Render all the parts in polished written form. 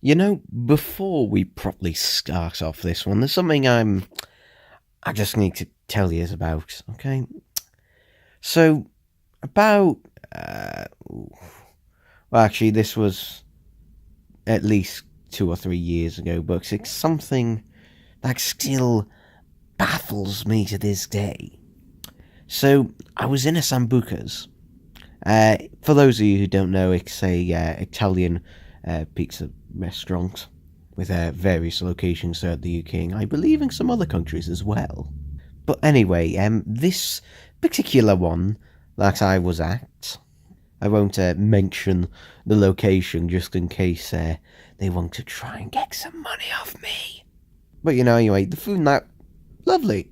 Before we properly start off this one, there's something I just need to tell you about, okay? So, about, actually, this was at least 2 or 3 years ago, but it's something that still baffles me to this day. So, I was in a Sambuca's. For those of you who don't know, it's a Italian pizza restaurant with various locations throughout the UK, and I believe in some other countries as well. But anyway, this particular one that I was at, I won't mention the location just in case they want to try and get some money off me. But anyway, the food and that, lovely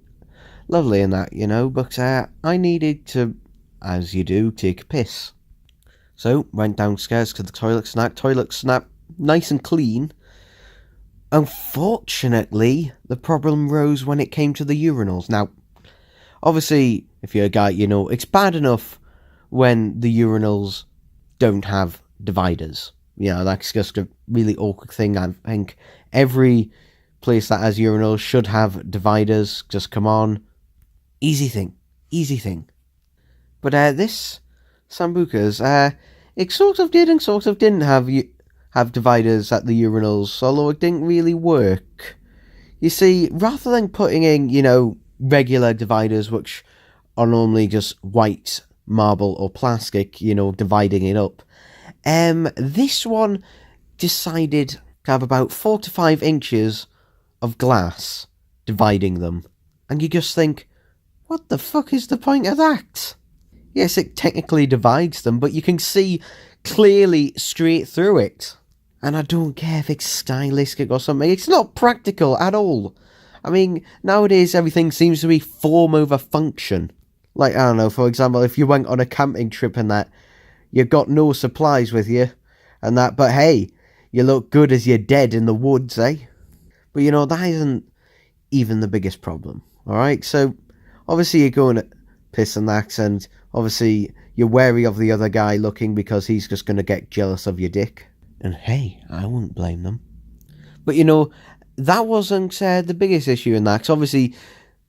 and that, but I needed to, as you do, take a piss. So, went downstairs to the toilet snap, nice and clean. Unfortunately, the problem rose when it came to the urinals. Now, obviously, if you're a guy, it's bad enough when the urinals don't have dividers. That's just a really awkward thing. I think every place that has urinals should have dividers. Just come on. Easy thing. But this Sambuca's, it sort of did and sort of didn't have dividers at the urinals, although it didn't really work. You see, rather than putting in, regular dividers, which are normally just white marble or plastic, dividing it up, this one decided to have about 4 to 5 inches of glass dividing them. And you just think, what the fuck is the point of that? Yes, it technically divides them, but you can see clearly straight through it. And I don't care if it's stylistic or something, it's not practical at all. I mean, nowadays everything seems to be form over function. Like, I don't know, for example, if you went on a camping trip and that, you've got no supplies with you, and that, but hey, you look good as you're dead in the woods, eh? But that isn't even the biggest problem, alright? So, obviously you're going to piss and that, and obviously you're wary of the other guy looking because he's just going to get jealous of your dick. And hey, I wouldn't blame them. But that wasn't the biggest issue in that, 'cause obviously,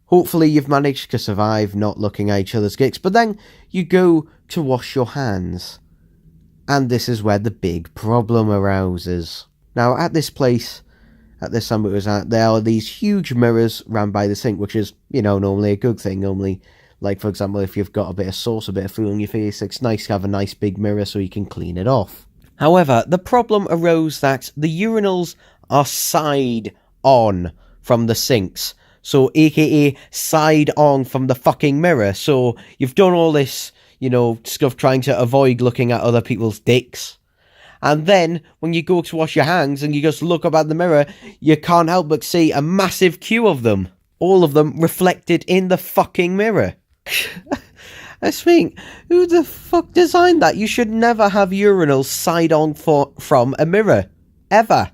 hopefully you've managed to survive not looking at each other's dicks, but then you go to wash your hands. And this is where the big problem arises. Now, at this place, at this Sambuca's, there are these huge mirrors ran by the sink, which is, normally a good thing. Normally, like, for example, if you've got a bit of sauce, a bit of food on your face, it's nice to have a nice big mirror so you can clean it off. However, the problem arose that the urinals are side on from the sinks. So, aka side on from the fucking mirror. So, you've done all this, stuff trying to avoid looking at other people's dicks. And then, when you go to wash your hands and you just look up at the mirror, you can't help but see a massive queue of them. All of them reflected in the fucking mirror. I think, who the fuck designed that? You should never have urinals side on from a mirror. Ever.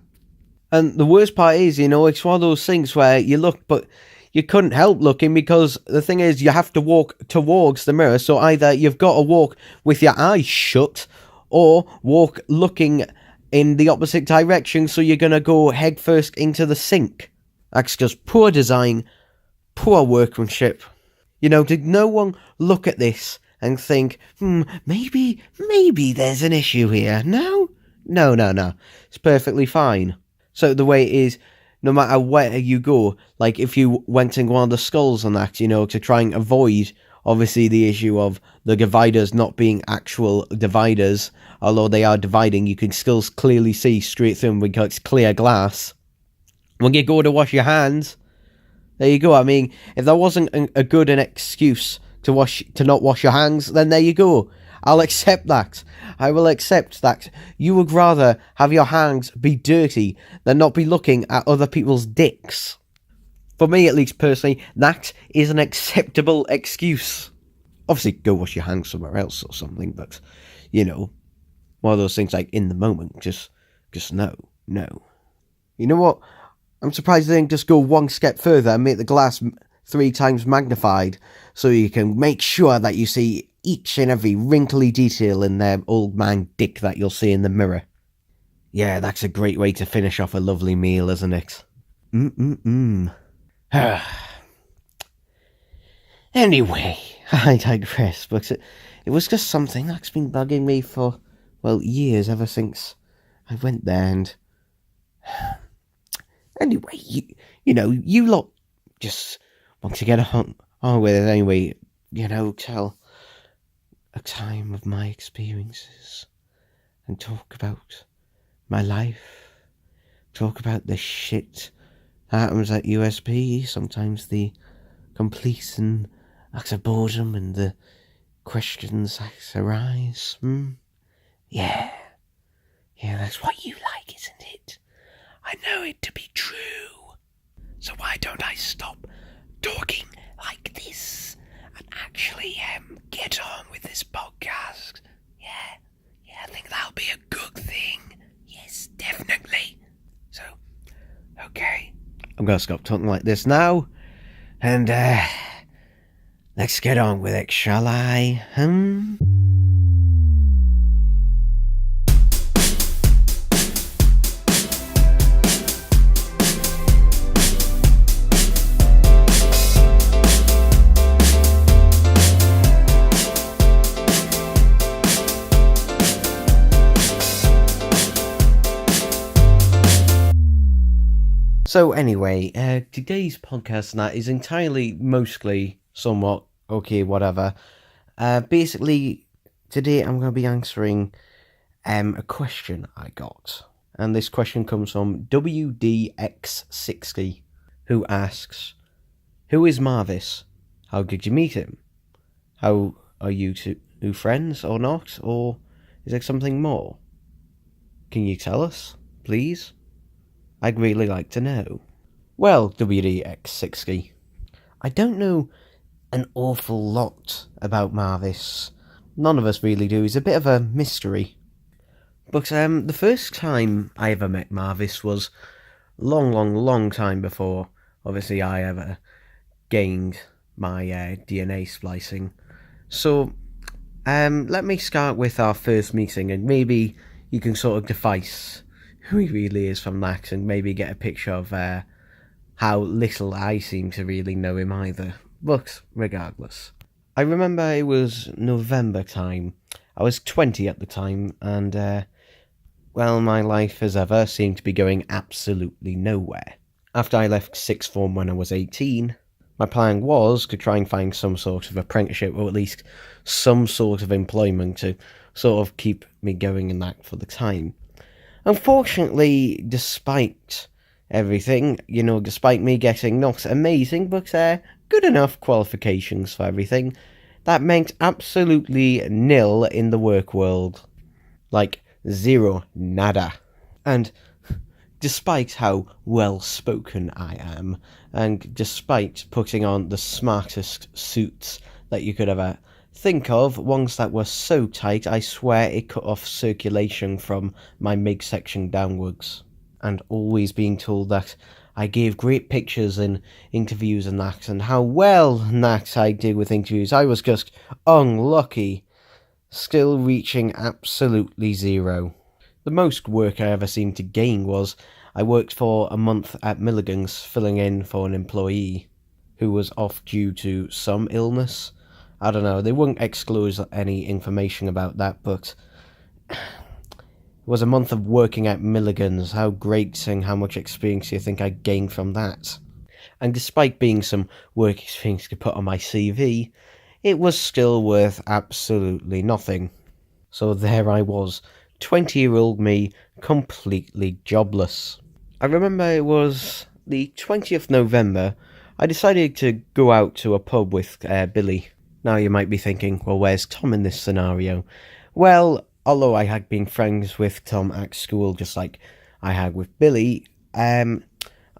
And the worst part is, it's one of those things where you look, but you couldn't help looking because the thing is, you have to walk towards the mirror. So either you've got to walk with your eyes shut or walk looking in the opposite direction. So you're going to go head first into the sink. That's just poor design, poor workmanship. Did no one look at this and think, maybe there's an issue here? No. It's perfectly fine. So the way it is, no matter where you go, like if you went in one of the skulls and that, to try and avoid, obviously, the issue of the dividers not being actual dividers, although they are dividing, you can still clearly see straight through them because it's clear glass. When you go to wash your hands, there you go. I mean, if there wasn't a good an excuse to not wash your hands, then there you go. I'll accept that. I will accept that. You would rather have your hands be dirty than not be looking at other people's dicks. For me, at least personally, that is an acceptable excuse. Obviously, go wash your hands somewhere else or something, but, one of those things like in the moment, just no. You know what? I'm surprised they didn't just go one step further and make the glass 3 times magnified so you can make sure that you see each and every wrinkly detail in their old man dick that you'll see in the mirror. Yeah, that's a great way to finish off a lovely meal, isn't it? Anyway, I digress, but it was just something that's been bugging me for, well, years, ever since I went there, and... Anyway, you lot just want to get on with it anyway, tell a time of my experiences and talk about my life, talk about the shit that happens at USB, sometimes the complete and utter boredom and the questions that arise. Yeah, that's what you like, isn't it? I know it to be true. So why don't I stop talking like this and actually get on with this podcast? Yeah, I think that'll be a good thing. Yes, definitely. So, okay, I'm gonna stop talking like this now, and let's get on with it, shall I? So anyway, today's podcast and that is mostly, somewhat, okay, whatever. Basically, today I'm going to be answering a question I got. And this question comes from WDX60, who asks, who is Marvis? How did you meet him? How are you two friends or not? Or is there something more? Can you tell us, please? I'd really like to know. Well, WDX60, I don't know an awful lot about Marvis. None of us really do. He's a bit of a mystery. But the first time I ever met Marvis was long time before, obviously, I ever gained my DNA splicing. So, let me start with our first meeting, and maybe you can sort of device who he really is from that, and maybe get a picture of how little I seem to really know him either. But regardless, I remember it was November time. I was 20 at the time, and well, my life as ever seemed to be going absolutely nowhere. After I left sixth form when I was 18, my plan was to try and find some sort of apprenticeship, or at least some sort of employment to sort of keep me going in that for the time. Unfortunately, despite everything, despite me getting not amazing, but good enough qualifications for everything, that meant absolutely nil in the work world. Like, zero, nada. And despite how well-spoken I am, and despite putting on the smartest suits that you could ever think of, ones that were so tight I swear it cut off circulation from my midsection downwards, and always being told that I gave great pictures in interviews and that, and how well that I did with interviews. I was just unlucky, still reaching absolutely zero. The most work I ever seemed to gain was I worked for a month at Milligan's filling in for an employee who was off due to some illness. I don't know, they wouldn't disclose any information about that, but it was a month of working at Milligan's. How great and how much experience do you think I gained from that? And despite being some work experience to put on my CV, it was still worth absolutely nothing. So there I was, 20-year-old me, completely jobless. I remember it was the 20th November, I decided to go out to a pub with Billy. Now you might be thinking, well, where's Tom in this scenario? Well, although I had been friends with Tom at school, just like I had with Billy, I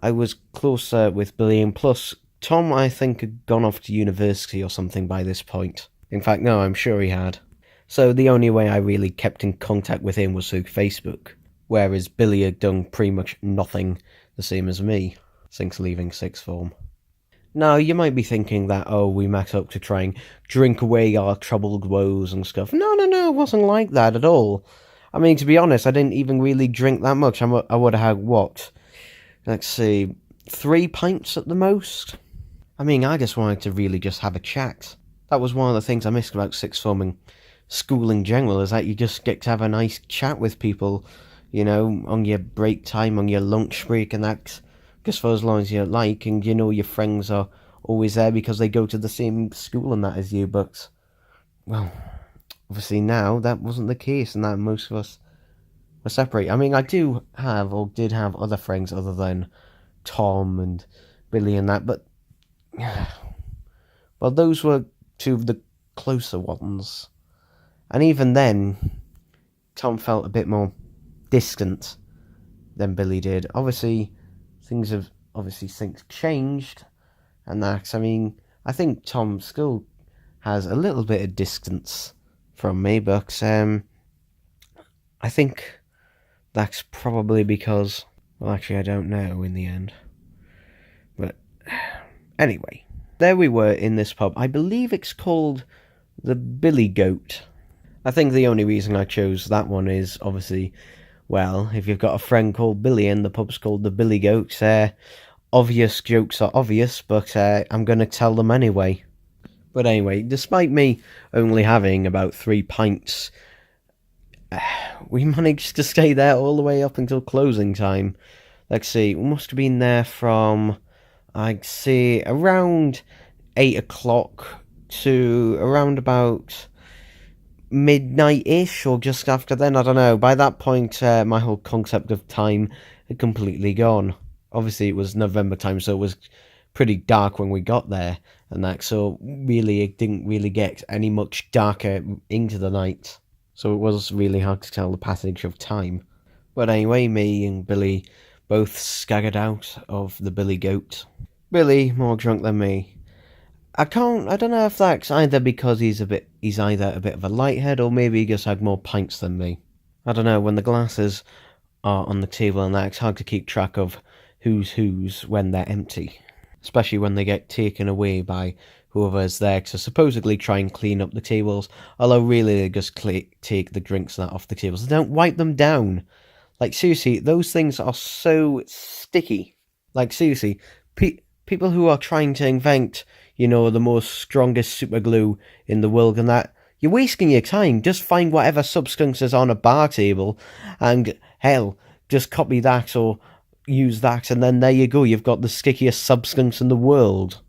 was closer with Billy, and plus, Tom, I think, had gone off to university or something by this point. In fact, no, I'm sure he had. So the only way I really kept in contact with him was through Facebook, whereas Billy had done pretty much nothing the same as me since leaving sixth form. Now, you might be thinking that, we met up to try and drink away our troubled woes and stuff. No, it wasn't like that at all. I mean, to be honest, I didn't even really drink that much. I would have had, what? Let's see, 3 pints at the most? I mean, I just wanted to really just have a chat. That was one of the things I missed about sixth form and school in general, is that you just get to have a nice chat with people, you know, on your break time, on your lunch break, and that, just for as long as you like, and you know your friends are always there because they go to the same school and that as you, but, well, obviously now that wasn't the case, and that most of us were separate. I mean, I did have other friends other than Tom and Billy and that, but well, those were 2 of the closer ones. And even then, Tom felt a bit more distant than Billy did. Obviously, things changed, and that, I mean, I think Tom still has a little bit of distance from me, but I think that's probably because, well, actually, I don't know in the end. But anyway, there we were in this pub. I believe it's called the Billy Goat. I think the only reason I chose that one is, obviously, well, if you've got a friend called Billy and the pub's called the Billy Goat, obvious jokes are obvious, but I'm going to tell them anyway. But anyway, despite me only having about 3 pints, we managed to stay there all the way up until closing time. Let's see, we must have been there from, I'd say, around 8 o'clock to around about midnight-ish, or just after then, I don't know. By that point, my whole concept of time had completely gone. Obviously, it was November time, so it was pretty dark when we got there, and that, so really, it didn't really get any much darker into the night, so it was really hard to tell the passage of time. But anyway, me and Billy both staggered out of the Billy Goat. Billy, more drunk than me. I don't know if that's either because he's either a bit of a lighthead, or maybe he just had more pints than me. I don't know, when the glasses are on the table and that, it's hard to keep track of who's when they're empty. Especially when they get taken away by whoever's there to supposedly try and clean up the tables, although really they just take the drinks and that off the tables. They don't wipe them down. Like, seriously, those things are so sticky. Like, seriously, people who are trying to invent, you know, the most strongest super glue in the world and that, you're wasting your time. Just find whatever substance is on a bar table and, hell, just copy that or use that, and then there you go, you've got the stickiest substance in the world.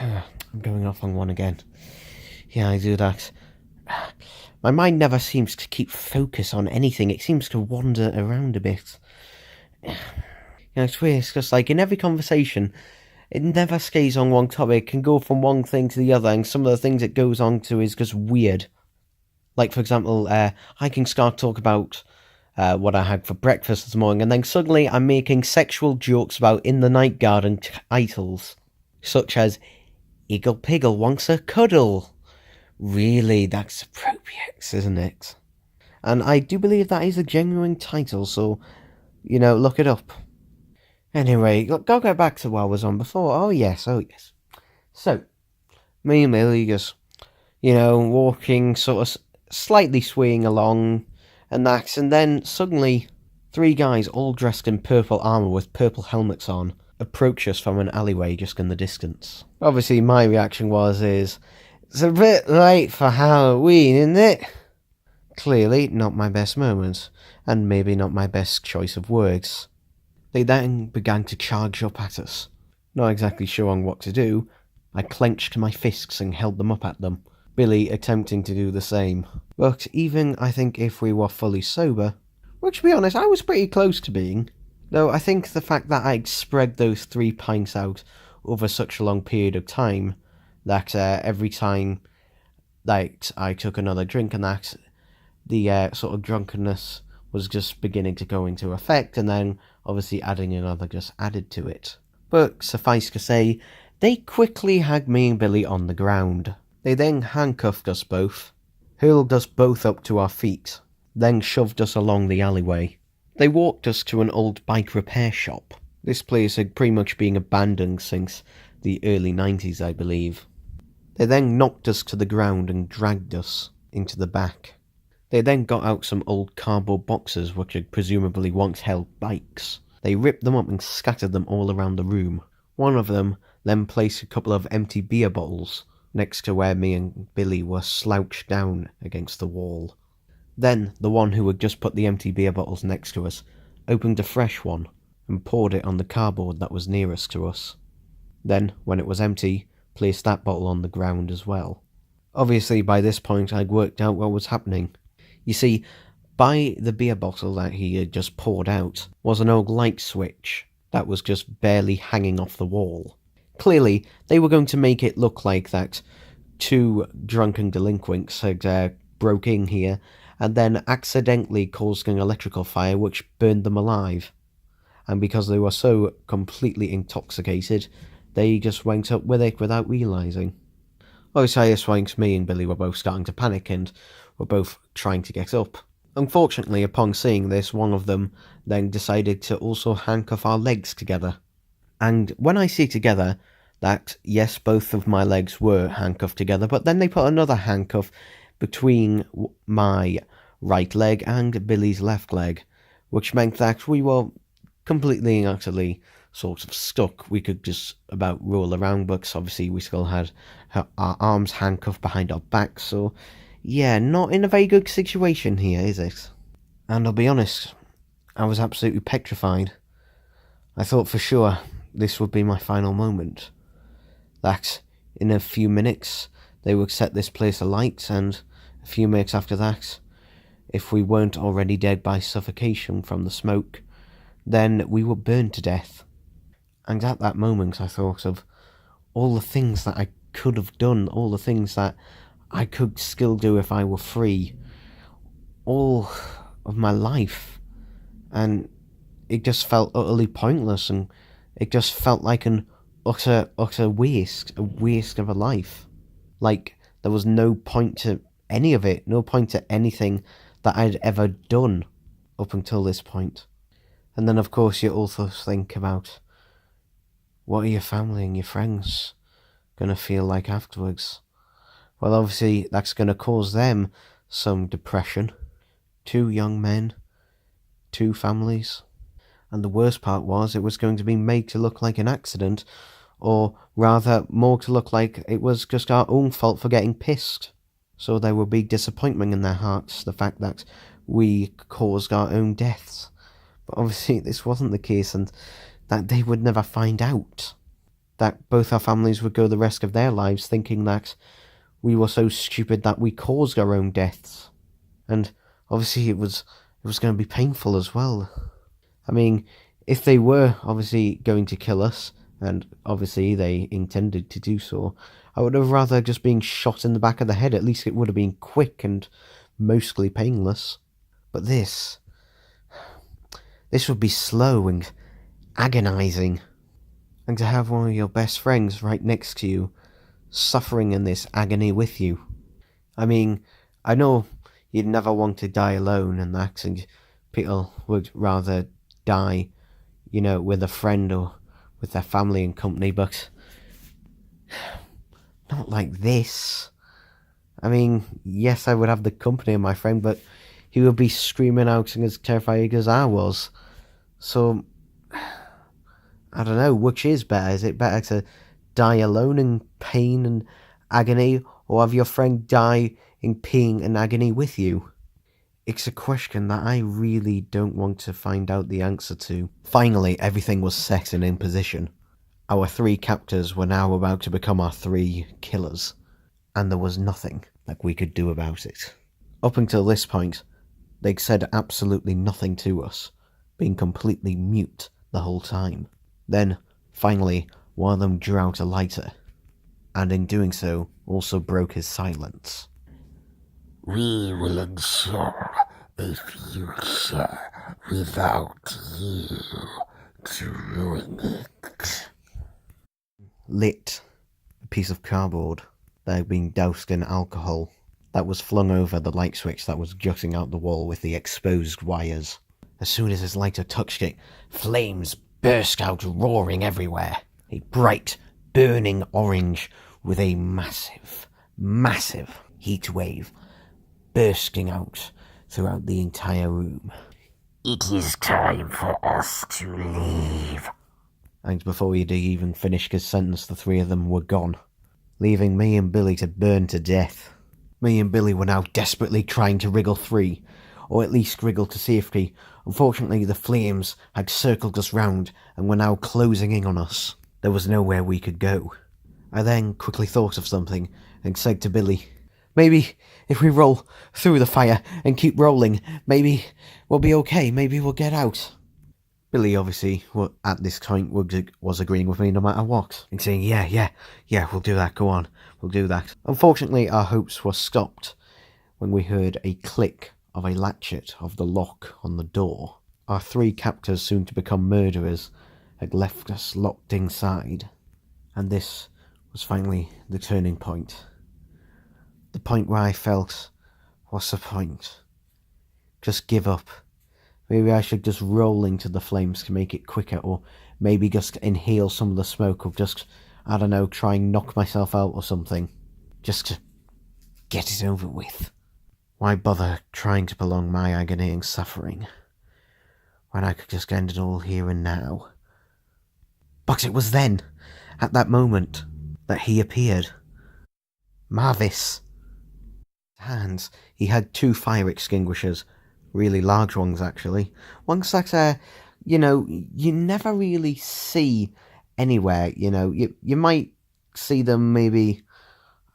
I'm going off on one again. Yeah, I do that. My mind never seems to keep focus on anything. It seems to wander around a bit. You know, it's weird. It's just like in every conversation, it never stays on one topic. It can go from one thing to the other, and some of the things it goes on to is just weird. Like, for example, I can start talk about what I had for breakfast this morning, and then suddenly I'm making sexual jokes about In the Night Garden titles, such as Eagle Piggle wants a cuddle. Really, that's appropriate, isn't it? And I do believe that is a genuine title, so, you know, look it up. Anyway, go back to what I was on before. Oh yes. So, me and Millie just, you know, walking, sort of slightly swaying along, and that, and then suddenly 3 guys all dressed in purple armour with purple helmets on approach us from an alleyway just in the distance. Obviously, my reaction is, it's a bit late for Halloween, isn't it? Clearly not my best moment, and maybe not my best choice of words. They then began to charge up at us. Not exactly sure on what to do, I clenched my fists and held them up at them, Billy attempting to do the same. But even, I think, if we were fully sober, which, to be honest, I was pretty close to being, though I think the fact that I'd spread those 3 pints out over such a long period of time, that every time that I took another drink and that, the sort of drunkenness was just beginning to go into effect, and then obviously adding another just added to it. But suffice to say, they quickly had me and Billy on the ground. They then handcuffed us both, hurled us both up to our feet, then shoved us along the alleyway. They walked us to an old bike repair shop. This place had pretty much been abandoned since the early 90s, I believe. They then knocked us to the ground and dragged us into the back. They then got out some old cardboard boxes which had presumably once held bikes. They ripped them up and scattered them all around the room. One of them then placed a couple of empty beer bottles next to where me and Billy were slouched down against the wall. Then the one who had just put the empty beer bottles next to us opened a fresh one and poured it on the cardboard that was nearest to us. Then, when it was empty, placed that bottle on the ground as well. Obviously, by this point, I'd worked out what was happening. You see, by the beer bottle that he had just poured out was an old light switch that was just barely hanging off the wall. Clearly, they were going to make it look like that two drunken delinquents had broke in here and then accidentally caused an electrical fire which burned them alive. And because they were so completely intoxicated, they just went up with it without realising. Obviously, at this point, me and Billy were both starting to panic and were both trying to get up. Unfortunately, upon seeing this, one of them then decided to also handcuff our legs together. And when I see together that, yes, both of my legs were handcuffed together, but then they put another handcuff between my right leg and Billy's left leg, which meant that we were completely and utterly sort of stuck. We could just about roll around, but obviously we still had our arms handcuffed behind our backs, so yeah, not in a very good situation here, is it? And I'll be honest, I was absolutely petrified. I thought for sure this would be my final moment. That in a few minutes they would set this place alight, and a few minutes after that, if we weren't already dead by suffocation from the smoke, then we were burned to death. And at that moment I thought of all the things that I could have done, all the things that I could still do if I were free, all of my life, and it just felt utterly pointless, and it just felt like an utter waste, a waste of a life. Like, there was no point to any of it, no point to anything that I'd ever done up until this point. And then, of course, you also think about, what are your family and your friends going to feel like afterwards? Well, obviously, that's going to cause them some depression. 2 young men, 2 families. And the worst part was, it was going to be made to look like an accident, or rather, more to look like it was just our own fault for getting pissed. So there would be disappointment in their hearts, the fact that we caused our own deaths. But obviously, this wasn't the case, and that they would never find out. That both our families would go the rest of their lives thinking that we were so stupid that we caused our own deaths. And obviously it was going to be painful as well. I mean, if they were obviously going to kill us, and obviously they intended to do so, I would have rather just been shot in the back of the head. At least it would have been quick and mostly painless. But this would be slow and agonising. And to have one of your best friends right next to you, suffering in this agony with you. I mean, I know you'd never want to die alone and that, and people would rather die, with a friend or with their family and company, but not like this. I mean, yes, I would have the company of my friend, but he would be screaming out and as terrified as I was. So, I don't know, which is better? Is it better to die alone in pain and agony, or have your friend die in pain and agony with you? It's a question that I really don't want to find out the answer to. Finally, everything was set and in position. Our 3 captors were now about to become our 3 killers, and there was nothing that we could do about it. Up until this point, they'd said absolutely nothing to us, being completely mute the whole time. Then, finally, one of them drew out a lighter, and in doing so, also broke his silence. We will ensure a future without you to ruin it. Lit a piece of cardboard that had been doused in alcohol that was flung over the light switch that was jutting out the wall with the exposed wires. As soon as his lighter touched it, flames burst out roaring everywhere. A bright, burning orange with a massive heat wave bursting out throughout the entire room. It is time for us to leave. And before he'd even finished his sentence, the three of them were gone, leaving me and Billy to burn to death. Me and Billy were now desperately trying to wriggle free, or at least wriggle to safety. Unfortunately, the flames had circled us round and were now closing in on us. There was nowhere we could go. I then quickly thought of something and said to Billy, "Maybe if we roll through the fire and keep rolling, maybe we'll be okay, maybe we'll get out." Billy obviously, at this point, was agreeing with me no matter what, and saying, yeah, we'll do that, go on, we'll do that. Unfortunately, our hopes were stopped when we heard a click of a latchet of the lock on the door. Our three captors, soon to become murderers, had left us locked inside, and this was finally the turning point. The point where I felt, what's the point? Just give up. Maybe I should just roll into the flames to make it quicker, or maybe just inhale some of the smoke, or just, I don't know, try and knock myself out or something. Just to get it over with. Why bother trying to prolong my agony and suffering when I could just end it all here and now? But it was then, at that moment, that he appeared. Marvis. Hands. He had 2 fire extinguishers. Really large ones, actually. Ones that, you never really see anywhere, You might see them maybe,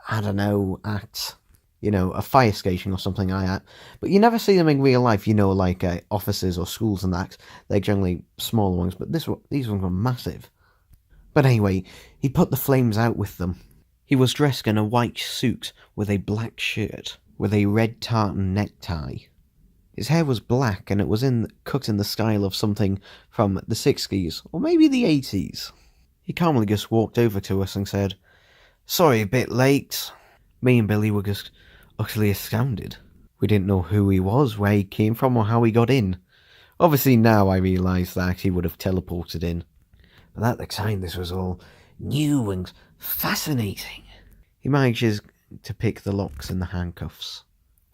I don't know, at, a fire station or something like that. But you never see them in real life, like offices or schools and that. They're generally smaller ones, but these ones were massive. But anyway, he put the flames out with them. He was dressed in a white suit with a black shirt, with a red tartan necktie. His hair was black, and it was cut in the style of something from the 60s, or maybe the 80s. He calmly just walked over to us and said, "Sorry, a bit late." Me and Billy were just utterly astounded. We didn't know who he was, where he came from, or how he got in. Obviously now I realise that he would have teleported in. But at the time this was all new and fascinating. He manages to pick the locks and the handcuffs.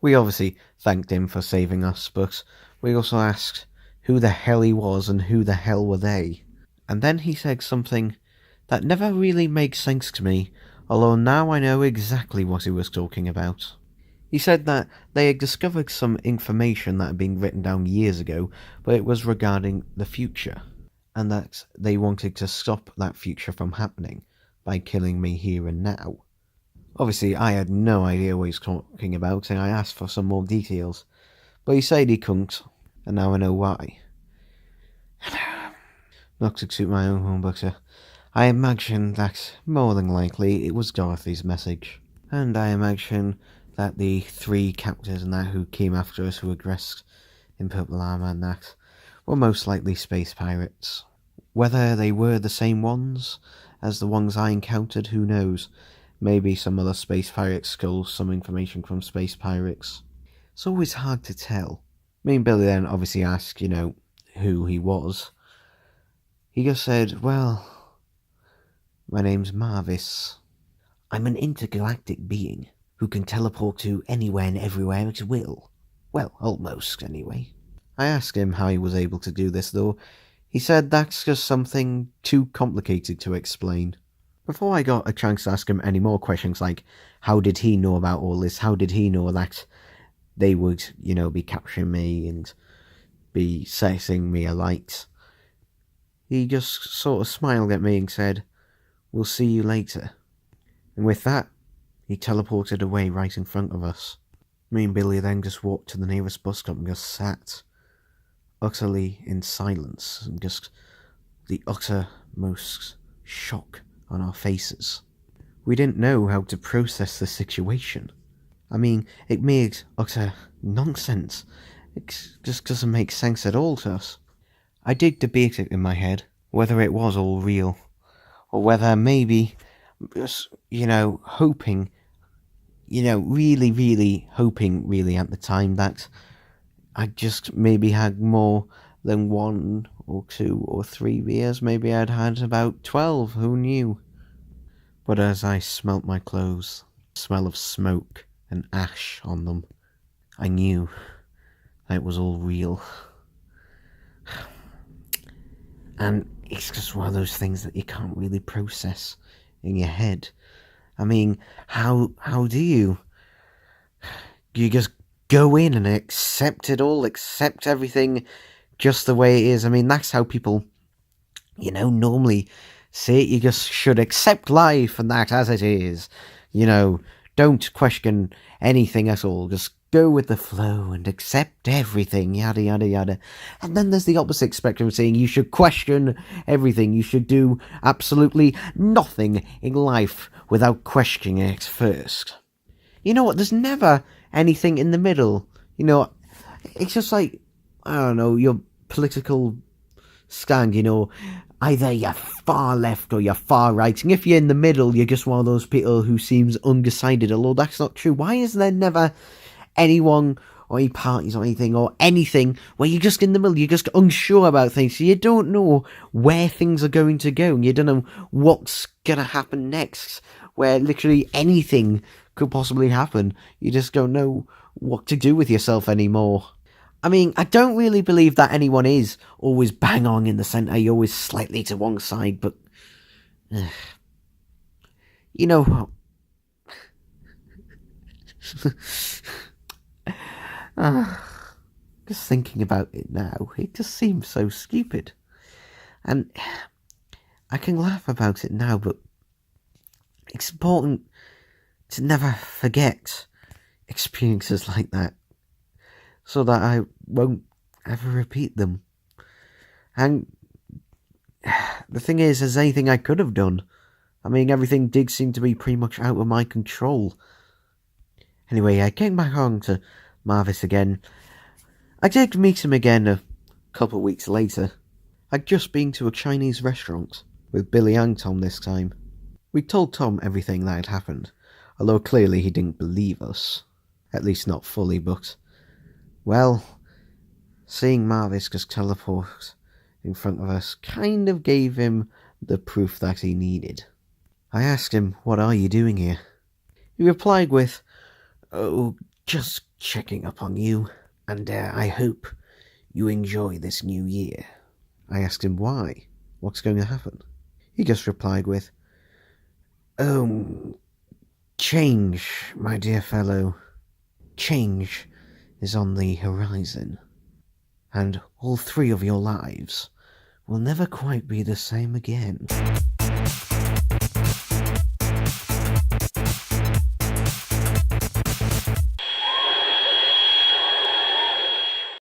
We obviously thanked him for saving us, but we also asked who the hell he was and who the hell were they. And then he said something that never really made sense to me, although now I know exactly what he was talking about. He said that they had discovered some information that had been written down years ago, but it was regarding the future, and that they wanted to stop that future from happening by killing me here and now. Obviously, I had no idea what he was talking about, and I asked for some more details. But he said he couldn't, and now I know why. Not to toot my own horn, but I imagine that more than likely it was Dorothy's message. And I imagine that the 3 captors and that who came after us, who were dressed in purple armour and that, were most likely space pirates. Whether they were the same ones as the ones I encountered, who knows? Maybe some other space pirate stole some information from space pirates. It's always hard to tell. Me and Billy then obviously asked, who he was. He just said, "Well, my name's Marvis. I'm an intergalactic being who can teleport to anywhere and everywhere at will. Well, almost, anyway." I asked him how he was able to do this, though. He said that's just something too complicated to explain. Before I got a chance to ask him any more questions, like how did he know about all this, how did he know that they would, be capturing me and be setting me alight, he just sort of smiled at me and said, "We'll see you later." And with that, he teleported away right in front of us. Me and Billy then just walked to the nearest bus stop and just sat, utterly in silence, and just the uttermost shock on our faces. We didn't know how to process the situation. I mean, it made utter nonsense. It just doesn't make sense at all to us. I did debate it in my head, whether it was all real, or whether maybe just, hoping, really, really hoping, really, at the time that I just maybe had more than 1 or 2 or 3 beers. Maybe I'd had about 12, who knew? But as I smelt my clothes, the smell of smoke and ash on them I knew that it was all real. And it's just one of those things that you can't really process in your head. I mean, how do you? You just go in and accept it all, accept everything just the way it is. I mean, that's how people, normally say it. You just should accept life and that as it is. Don't question anything at all. Just go with the flow and accept everything, yada, yada, yada. And then there's the opposite spectrum saying you should question everything. You should do absolutely nothing in life without questioning it first. You know what? There's never anything in the middle. It's just like, I don't know, your political stand, either you're far left or you're far right. And if you're in the middle, you're just one of those people who seems undecided. Although that's not true. Why is there never anyone or any parties or anything where you're just in the middle? You're just unsure about things. So you don't know where things are going to go. And you don't know what's going to happen next. Where literally anything could possibly happen. You just don't know what to do with yourself anymore. I mean, I don't really believe that anyone is always bang on in the centre. You're always slightly to one side, but you know what? Just thinking about it now, it just seems so stupid. And I can laugh about it now, but it's important to never forget experiences like that, so that I won't ever repeat them. And the thing is, there's anything I could have done. I mean, everything did seem to be pretty much out of my control. Anyway, getting back on to Marvis again. I did meet him again a couple of weeks later. I'd just been to a Chinese restaurant with Billy and Tom this time. We told Tom everything that had happened, although clearly he didn't believe us. At least not fully, but... well, seeing Marvis just teleport in front of us kind of gave him the proof that he needed. I asked him, "What are you doing here?" He replied with, "Oh, just checking up on you, and I hope you enjoy this new year." I asked him why. What's going to happen? He just replied with, "Oh, change, my dear fellow. Change is on the horizon, and all three of your lives will never quite be the same again."